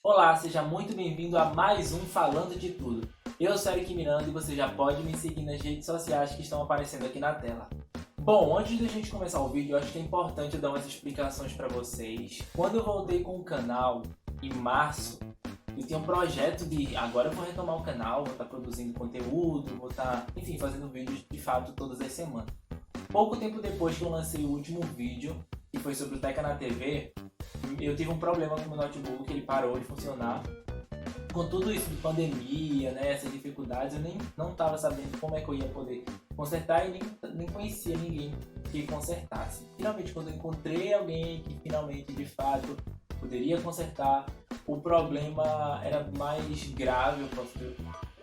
Olá, seja muito bem-vindo a mais um Falando de Tudo. Eu sou Eric Miranda e você já pode me seguir nas redes sociais que estão aparecendo aqui na tela. Bom, antes da gente começar o vídeo, eu acho que é importante eu dar umas explicações para vocês. Quando eu voltei com o canal, em março, eu tinha um projeto de agora eu vou retomar o canal, vou estar produzindo conteúdo, vou estar, enfim, fazendo vídeos de fato todas as semanas. Pouco tempo depois que eu lancei o último vídeo, que foi sobre o Teca na TV, eu tive um problema com o meu notebook, ele parou de funcionar. Com tudo isso de pandemia, né, essas dificuldades, eu nem não estava sabendo como é que eu ia poder consertar e nem conhecia ninguém que consertasse. Finalmente, quando eu encontrei alguém que finalmente, de fato, poderia consertar, o problema era mais grave, eu posso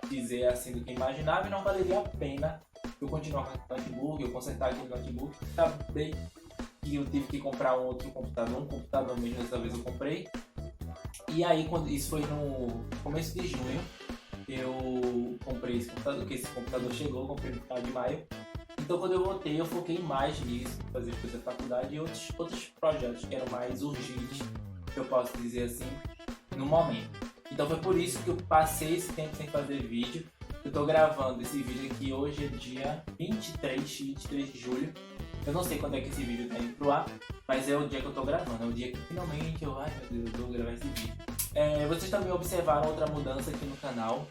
dizer assim, do que imaginava, e não valeria a pena eu continuar com o notebook, eu consertar aquele notebook. Acabei que eu tive que comprar um outro computador, um computador mesmo, dessa vez eu comprei. E aí, quando isso foi no começo de junho, eu comprei esse computador, que esse computador chegou, eu comprei no final de maio. Então, quando eu voltei, eu foquei mais nisso, fazer coisa da faculdade e outros projetos que eram mais urgentes, que eu posso dizer assim, no momento. Então, foi por isso que eu passei esse tempo sem fazer vídeo. Eu tô gravando esse vídeo aqui hoje, é dia 23 de julho. Eu não sei quando é que esse vídeo tá indo pro ar, mas é o dia que eu tô gravando, é o dia que finalmente eu, ai meu Deus, eu vou gravar esse vídeo. Vocês também observaram outra mudança aqui no canal,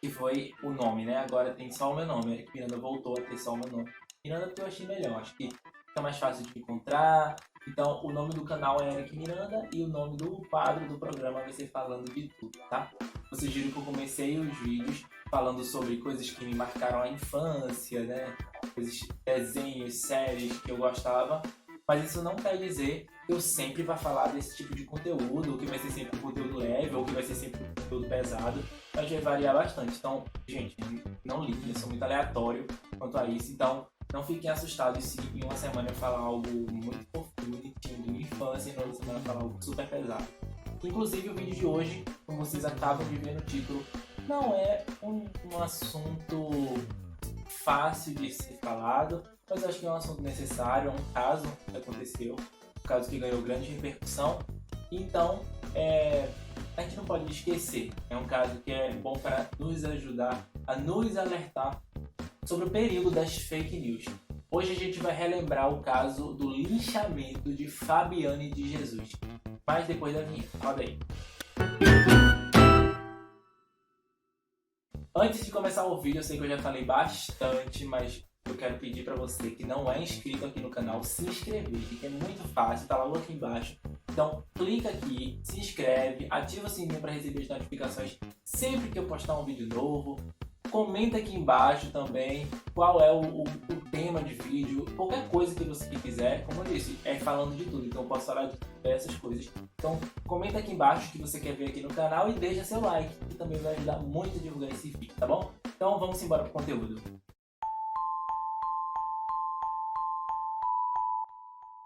que foi o nome, né? Agora tem só o meu nome, Eric Miranda voltou a ter só o meu nome. Miranda porque eu achei melhor, acho que fica mais fácil de encontrar. Então o nome do canal é Eric Miranda e o nome do quadro do programa vai ser Falando de Tudo, tá? Vocês viram que eu comecei os vídeos falando sobre coisas que me marcaram a infância, né? Coisas, desenhos, séries que eu gostava. Mas isso não quer dizer que eu sempre vá falar desse tipo de conteúdo, que vai ser sempre um conteúdo leve ou que vai ser sempre um conteúdo pesado. Mas vai variar bastante. Então, gente, não liguem, eu sou muito aleatório quanto a isso. Então, não fiquem assustados se em uma semana eu falar algo muito fofinho, bonitinho, de minha infância, e na outra semana eu falar algo super pesado. Inclusive, o vídeo de hoje, como vocês acabam de ver no título, não é um assunto fácil de ser falado, mas eu acho que é um assunto necessário, é um caso que aconteceu, um caso que ganhou grande repercussão. Então, a gente não pode esquecer, é um caso que é bom para nos ajudar a nos alertar sobre o perigo das fake news. Hoje a gente vai relembrar o caso do linchamento de Fabiane de Jesus, mas depois da vinheta, roda aí. Antes de começar o vídeo, eu sei que eu já falei bastante, mas eu quero pedir para você que não é inscrito aqui no canal, se inscrever, que é muito fácil, tá logo aqui embaixo. Então clica aqui, se inscreve, ativa o sininho para receber as notificações sempre que eu postar um vídeo novo. Comenta aqui embaixo também qual é o tema de vídeo, qualquer coisa que você quiser. Como eu disse, é falando de tudo, então eu posso falar de diversas coisas. Então comenta aqui embaixo o que você quer ver aqui no canal e deixa seu like, que também vai ajudar muito a divulgar esse vídeo, tá bom? Então vamos embora pro conteúdo.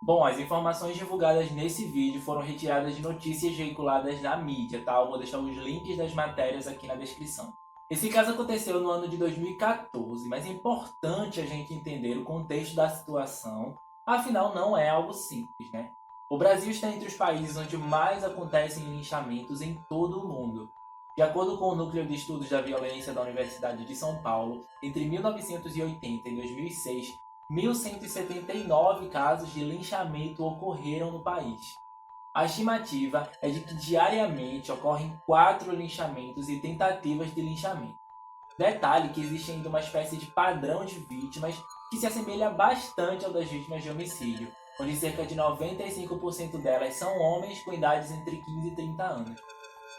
Bom, as informações divulgadas nesse vídeo foram retiradas de notícias veiculadas na mídia, tá? Eu vou deixar os links das matérias aqui na descrição. Esse caso aconteceu no ano de 2014, mas é importante a gente entender o contexto da situação, afinal não é algo simples, né? O Brasil está entre os países onde mais acontecem linchamentos em todo o mundo. De acordo com o Núcleo de Estudos da Violência da Universidade de São Paulo, entre 1980 e 2006, 1.179 casos de linchamento ocorreram no país. A estimativa é de que diariamente ocorrem 4 linchamentos e tentativas de linchamento. Detalhe que existe ainda uma espécie de padrão de vítimas que se assemelha bastante ao das vítimas de homicídio, onde cerca de 95% delas são homens com idades entre 15 e 30 anos.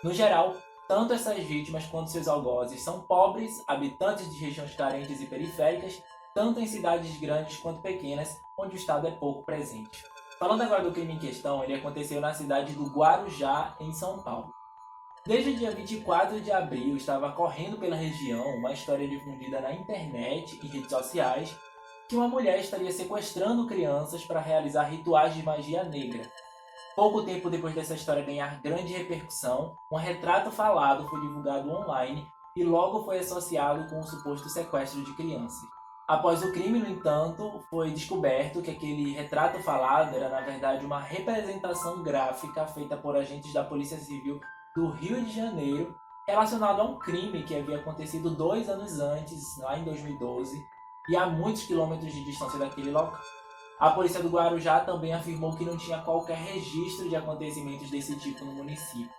No geral, tanto essas vítimas quanto seus algozes são pobres, habitantes de regiões carentes e periféricas, tanto em cidades grandes quanto pequenas, onde o Estado é pouco presente. Falando agora do crime em questão, ele aconteceu na cidade do Guarujá, em São Paulo. Desde o dia 24 de abril, estava correndo pela região uma história difundida na internet e redes sociais que uma mulher estaria sequestrando crianças para realizar rituais de magia negra. Pouco tempo depois dessa história ganhar grande repercussão, um retrato falado foi divulgado online e logo foi associado com o suposto sequestro de crianças. Após o crime, no entanto, foi descoberto que aquele retrato falado era, na verdade, uma representação gráfica feita por agentes da Polícia Civil do Rio de Janeiro relacionado a um crime que havia acontecido 2 anos antes, lá em 2012, e a muitos quilômetros de distância daquele local. A polícia do Guarujá também afirmou que não tinha qualquer registro de acontecimentos desse tipo no município.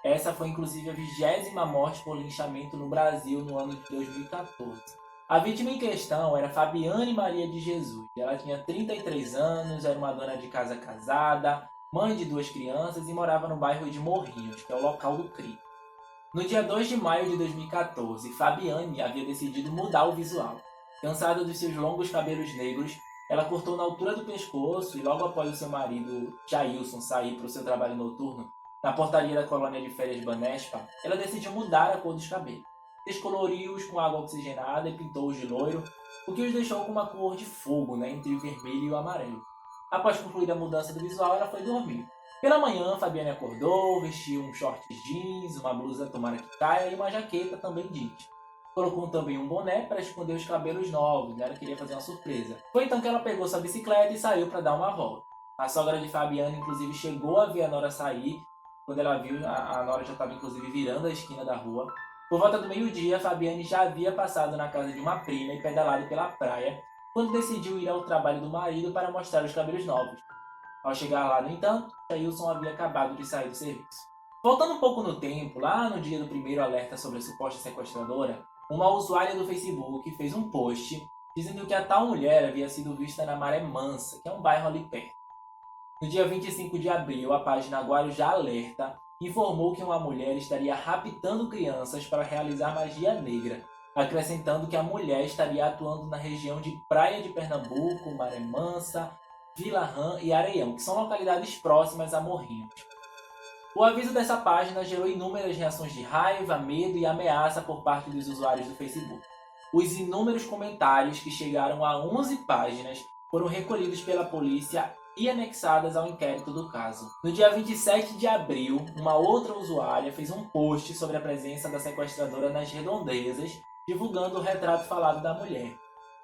Essa foi inclusive a 20ª morte por linchamento no Brasil no ano de 2014. A vítima em questão era Fabiane Maria de Jesus. Ela tinha 33 anos, era uma dona de casa casada, mãe de 2 crianças e morava no bairro de Morrinhos, que é o local do crime. No dia 2 de maio de 2014, Fabiane havia decidido mudar o visual. Cansada dos seus longos cabelos negros, ela cortou na altura do pescoço e logo após o seu marido, Jailson, sair para o seu trabalho noturno, na portaria da colônia de férias Banespa, ela decidiu mudar a cor dos cabelos. Descoloriu-os com água oxigenada e pintou-os de loiro, o que os deixou com uma cor de fogo, entre o vermelho e o amarelo. Após concluir a mudança do visual, ela foi dormir. Pela manhã, Fabiane acordou, vestiu um short jeans, uma blusa tomara que caia e uma jaqueta também jeans. Colocou também um boné para esconder os cabelos novos, ela queria fazer uma surpresa. Foi então que ela pegou sua bicicleta e saiu para dar uma volta. A sogra de Fabiane, inclusive, chegou a ver a nora sair. Quando ela viu, a nora já estava, inclusive, virando a esquina da rua. Por volta do meio-dia, Fabiane já havia passado na casa de uma prima e pedalado pela praia, quando decidiu ir ao trabalho do marido para mostrar os cabelos novos. Ao chegar lá, no entanto, Jailson havia acabado de sair do serviço. Voltando um pouco no tempo, lá no dia do primeiro alerta sobre a suposta sequestradora, uma usuária do Facebook fez um post dizendo que a tal mulher havia sido vista na Maré Mansa, que é um bairro ali perto. No dia 25 de abril, a página Guarujá Alerta informou que uma mulher estaria raptando crianças para realizar magia negra, acrescentando que a mulher estaria atuando na região de Praia de Pernambuco, Maré Mansa, Vila Rã e Areião, que são localidades próximas a Morrinhos. O aviso dessa página gerou inúmeras reações de raiva, medo e ameaça por parte dos usuários do Facebook. Os inúmeros comentários, que chegaram a 11 páginas, foram recolhidos pela polícia e anexadas ao inquérito do caso. No dia 27 de abril, uma outra usuária fez um post sobre a presença da sequestradora nas redondezas, divulgando o retrato falado da mulher.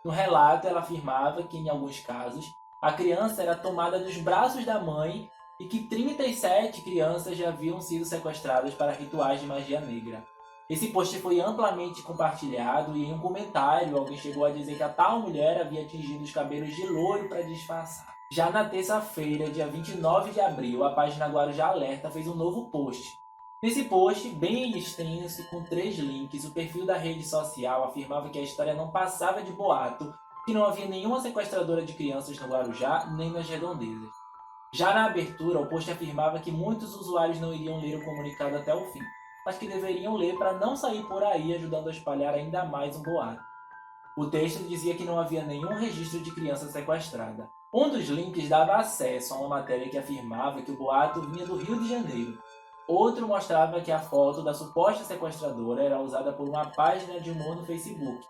No relato, ela afirmava que, em alguns casos, a criança era tomada dos braços da mãe e que 37 crianças já haviam sido sequestradas para rituais de magia negra. Esse post foi amplamente compartilhado e em um comentário alguém chegou a dizer que a tal mulher havia tingido os cabelos de loiro para disfarçar. Já na terça-feira, dia 29 de abril, a página Guarujá Alerta fez um novo post. Nesse post, bem extenso e com 3 links, o perfil da rede social afirmava que a história não passava de boato, que não havia nenhuma sequestradora de crianças no Guarujá nem nas redondezas. Já na abertura, o post afirmava que muitos usuários não iriam ler o comunicado até o fim, mas que deveriam ler para não sair por aí ajudando a espalhar ainda mais um boato. O texto dizia que não havia nenhum registro de criança sequestrada. Um dos links dava acesso a uma matéria que afirmava que o boato vinha do Rio de Janeiro. Outro mostrava que a foto da suposta sequestradora era usada por uma página de humor no Facebook.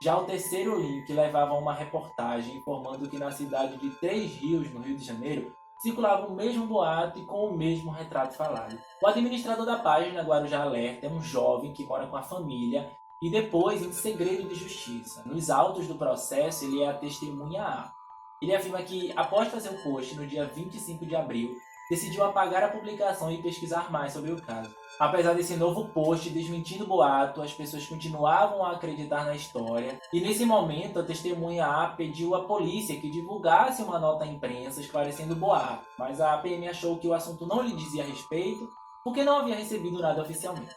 Já o terceiro link levava a uma reportagem informando que na cidade de Três Rios, no Rio de Janeiro, circulava o mesmo boato e com o mesmo retrato falado. O administrador da página Guarujá Alerta é um jovem que mora com a família e depois em segredo de justiça. Nos autos do processo, ele é a testemunha A. Ele afirma que, após fazer o post no dia 25 de abril, decidiu apagar a publicação e pesquisar mais sobre o caso. Apesar desse novo post desmentindo o boato, as pessoas continuavam a acreditar na história, e nesse momento a testemunha A pediu à polícia que divulgasse uma nota à imprensa esclarecendo o boato, mas a PM achou que o assunto não lhe dizia respeito, porque não havia recebido nada oficialmente.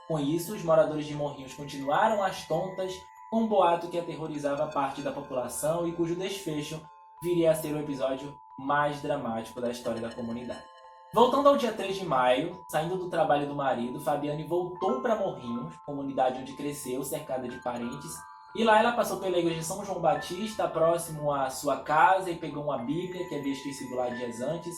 Com isso, os moradores de Morrinhos continuaram às tontas com um boato que aterrorizava parte da população e cujo desfecho viria a ser o episódio mais dramático da história da comunidade. Voltando ao dia 3 de maio, saindo do trabalho do marido, Fabiane voltou para Morrinhos, comunidade onde cresceu, cercada de parentes, e lá ela passou pela igreja de São João Batista, próximo à sua casa, e pegou uma Bíblia que havia esquecido lá dias antes.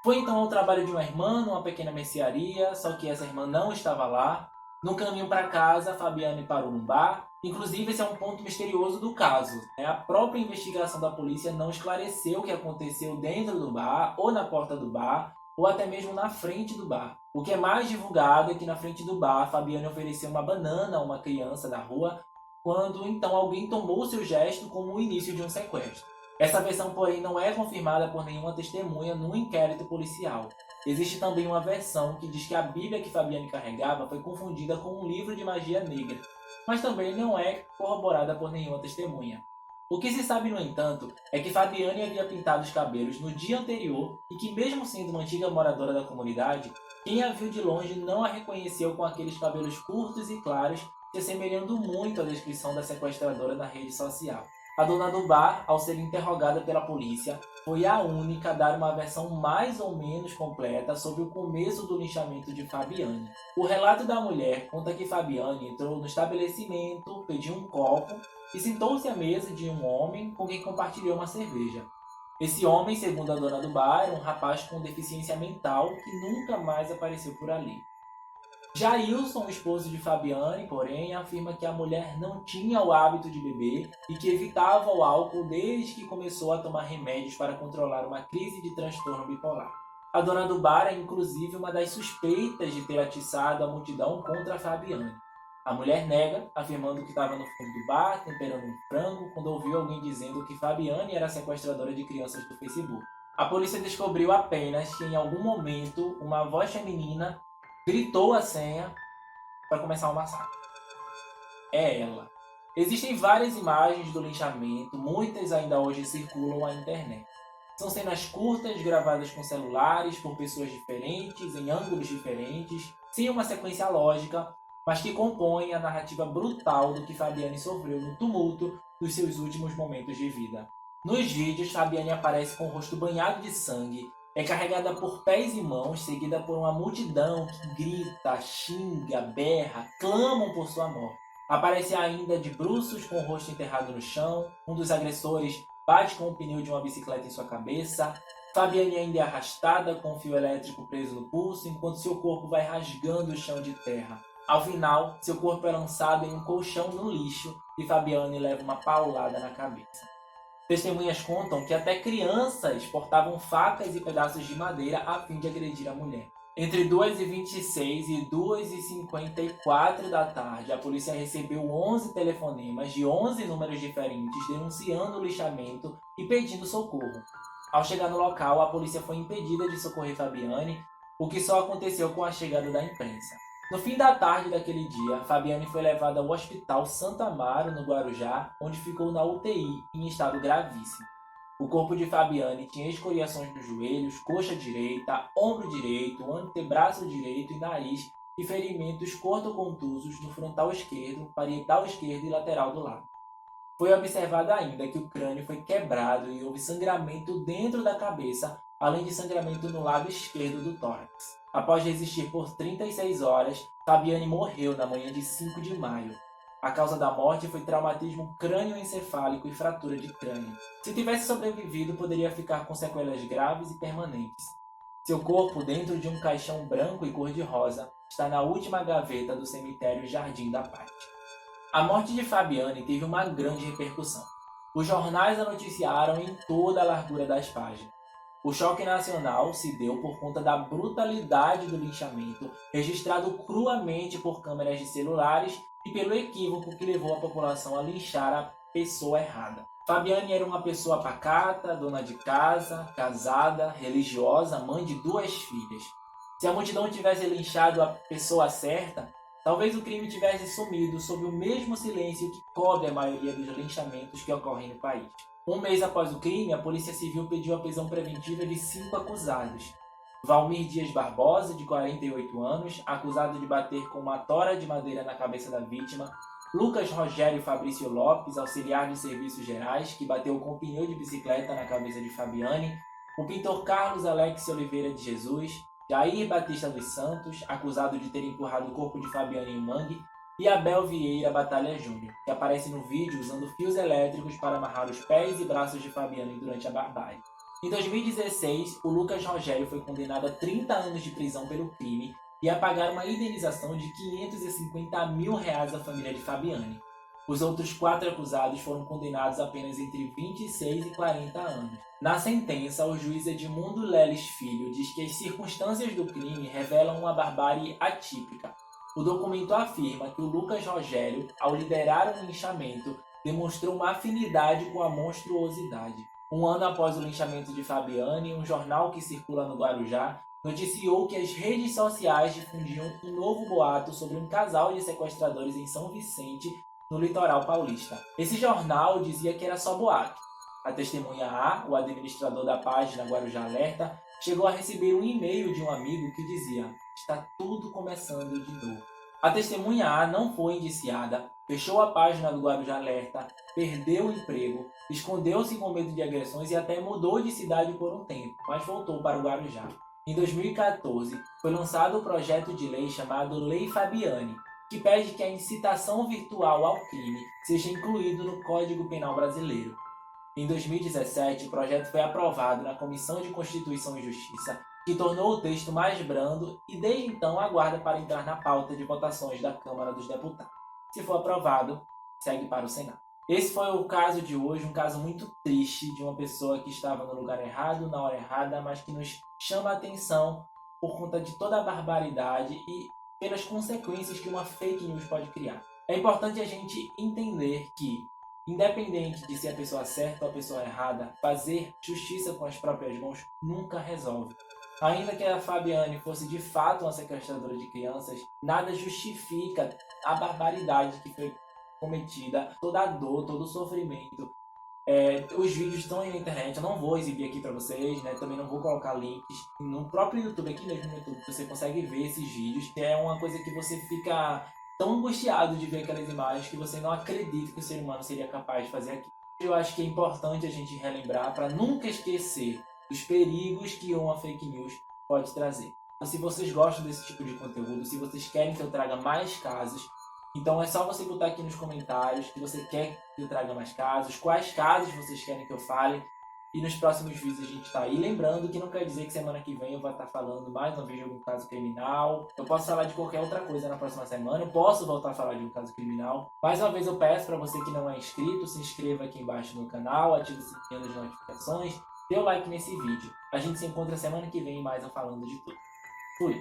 Foi então ao trabalho de uma irmã, numa pequena mercearia, só que essa irmã não estava lá. No caminho para casa, Fabiane parou num bar. Inclusive, esse é um ponto misterioso do caso. A própria investigação da polícia não esclareceu o que aconteceu dentro do bar, ou na porta do bar, ou até mesmo na frente do bar. O que é mais divulgado é que na frente do bar, Fabiane ofereceu uma banana a uma criança da rua, quando então alguém tomou seu gesto como o início de um sequestro. Essa versão, porém, não é confirmada por nenhuma testemunha no inquérito policial. Existe também uma versão que diz que a Bíblia que Fabiane carregava foi confundida com um livro de magia negra, mas também não é corroborada por nenhuma testemunha. O que se sabe, no entanto, é que Fabiane havia pintado os cabelos no dia anterior e que, mesmo sendo uma antiga moradora da comunidade, quem a viu de longe não a reconheceu com aqueles cabelos curtos e claros, se assemelhando muito à descrição da sequestradora na rede social. A dona do bar, ao ser interrogada pela polícia, foi a única a dar uma versão mais ou menos completa sobre o começo do linchamento de Fabiane. O relato da mulher conta que Fabiane entrou no estabelecimento, pediu um copo e sentou-se à mesa de um homem com quem compartilhou uma cerveja. Esse homem, segundo a dona do bar, era um rapaz com deficiência mental que nunca mais apareceu por ali. Jailson, o esposo de Fabiane, porém, afirma que a mulher não tinha o hábito de beber e que evitava o álcool desde que começou a tomar remédios para controlar uma crise de transtorno bipolar. A dona do bar é, inclusive, uma das suspeitas de ter atiçado a multidão contra Fabiane. A mulher nega, afirmando que estava no fundo do bar, temperando um frango, quando ouviu alguém dizendo que Fabiane era sequestradora de crianças do Facebook. A polícia descobriu apenas que, em algum momento, uma voz feminina gritou a senha para começar o massacre. É ela. Existem várias imagens do linchamento, muitas ainda hoje circulam na internet. São cenas curtas, gravadas com celulares, por pessoas diferentes, em ângulos diferentes, sem uma sequência lógica, mas que compõem a narrativa brutal do que Fabiane sofreu no tumulto dos seus últimos momentos de vida. Nos vídeos, Fabiane aparece com o rosto banhado de sangue, é carregada por pés e mãos, seguida por uma multidão que grita, xinga, berra, clamam por sua morte. Aparece ainda de bruços com o rosto enterrado no chão, um dos agressores bate com o pneu de uma bicicleta em sua cabeça, Fabiane ainda é arrastada com um fio elétrico preso no pulso, enquanto seu corpo vai rasgando o chão de terra. Ao final, seu corpo é lançado em um colchão no lixo e Fabiane leva uma paulada na cabeça. Testemunhas contam que até crianças portavam facas e pedaços de madeira a fim de agredir a mulher. Entre 2h26 e 2h54 da tarde, a polícia recebeu 11 telefonemas de 11 números diferentes denunciando o lixamento e pedindo socorro. Ao chegar no local, a polícia foi impedida de socorrer Fabiane, o que só aconteceu com a chegada da imprensa. No fim da tarde daquele dia, Fabiane foi levada ao Hospital Santa Amaro, no Guarujá, onde ficou na UTI, em estado gravíssimo. O corpo de Fabiane tinha escoriações nos joelhos, coxa direita, ombro direito, antebraço direito e nariz, e ferimentos cortocontusos no frontal esquerdo, parietal esquerdo e lateral do lado. Foi observado ainda que o crânio foi quebrado e houve sangramento dentro da cabeça, além de sangramento no lado esquerdo do tórax. Após resistir por 36 horas, Fabiane morreu na manhã de 5 de maio. A causa da morte foi traumatismo crânioencefálico e fratura de crânio. Se tivesse sobrevivido, poderia ficar com sequelas graves e permanentes. Seu corpo, dentro de um caixão branco e cor-de-rosa, está na última gaveta do cemitério Jardim da Paz. A morte de Fabiane teve uma grande repercussão. Os jornais a noticiaram em toda a largura das páginas. O choque nacional se deu por conta da brutalidade do linchamento, registrado cruamente por câmeras de celulares e pelo equívoco que levou a população a linchar a pessoa errada. Fabiane era uma pessoa pacata, dona de casa, casada, religiosa, mãe de 2 filhas. Se a multidão tivesse linchado a pessoa certa, talvez o crime tivesse sumido sob o mesmo silêncio que cobre a maioria dos linchamentos que ocorrem no país. Um mês após o crime, a Polícia Civil pediu a prisão preventiva de 5 acusados. Valmir Dias Barbosa, de 48 anos, acusado de bater com uma tora de madeira na cabeça da vítima. Lucas Rogério Fabrício Lopes, auxiliar de serviços gerais, que bateu com um pneu de bicicleta na cabeça de Fabiane. O pintor Carlos Alex Oliveira de Jesus. Jair Batista dos Santos, acusado de ter empurrado o corpo de Fabiane em um mangue. E Abel Vieira Batalha Júnior, que aparece no vídeo usando fios elétricos para amarrar os pés e braços de Fabiane durante a barbárie. Em 2016, o Lucas Rogério foi condenado a 30 anos de prisão pelo crime e a pagar uma indenização de R$550 mil à família de Fabiane. Os outros 4 acusados foram condenados apenas entre 26 e 40 anos. Na sentença, o juiz Edmundo Leles Filho diz que as circunstâncias do crime revelam uma barbárie atípica. O documento afirma que o Lucas Rogério, ao liderar o linchamento, demonstrou uma afinidade com a monstruosidade. Um ano após o linchamento de Fabiane, um jornal que circula no Guarujá noticiou que as redes sociais difundiam um novo boato sobre um casal de sequestradores em São Vicente, no litoral paulista. Esse jornal dizia que era só boato. A testemunha A, o administrador da página Guarujá Alerta, chegou a receber um e-mail de um amigo que dizia: "Está tudo começando de novo". A testemunha A não foi indiciada, fechou a página do Guarujá Alerta, perdeu o emprego, escondeu-se com medo de agressões e até mudou de cidade por um tempo, mas voltou para o Guarujá. Em 2014, foi lançado o projeto de lei chamado Lei Fabiane, que pede que a incitação virtual ao crime seja incluído no Código Penal brasileiro. Em 2017, o projeto foi aprovado na Comissão de Constituição e Justiça, que tornou o texto mais brando e desde então aguarda para entrar na pauta de votações da Câmara dos Deputados. Se for aprovado, segue para o Senado. Esse foi o caso de hoje, um caso muito triste de uma pessoa que estava no lugar errado, na hora errada, mas que nos chama a atenção por conta de toda a barbaridade e pelas consequências que uma fake news pode criar. É importante a gente entender que, independente de ser a pessoa certa ou a pessoa errada, fazer justiça com as próprias mãos nunca resolve. Ainda que a Fabiane fosse de fato uma sequestradora de crianças, nada justifica a barbaridade que foi cometida, toda a dor, todo o sofrimento. Os vídeos estão aí na internet, eu não vou exibir aqui pra vocês, né? Também não vou colocar links. No próprio YouTube, aqui mesmo no YouTube, você consegue ver esses vídeos. É uma coisa que você fica tão angustiado de ver aquelas imagens que você não acredita que o ser humano seria capaz de fazer aquilo. Eu acho que é importante a gente relembrar para nunca esquecer os perigos que uma fake news pode trazer. Então, se vocês gostam desse tipo de conteúdo, se vocês querem que eu traga mais casos, então é só você botar aqui nos comentários que você quer que eu traga mais casos, quais casos vocês querem que eu fale, e nos próximos vídeos a gente tá aí. Lembrando que não quer dizer que semana que vem eu vou estar falando mais uma vez de algum caso criminal. Eu posso falar de qualquer outra coisa na próxima semana, eu posso voltar a falar de um caso criminal. Mais uma vez eu peço para você que não é inscrito, se inscreva aqui embaixo no canal, ative o sininho das notificações, dê o like nesse vídeo. A gente se encontra semana que vem mais falando de tudo. Fui!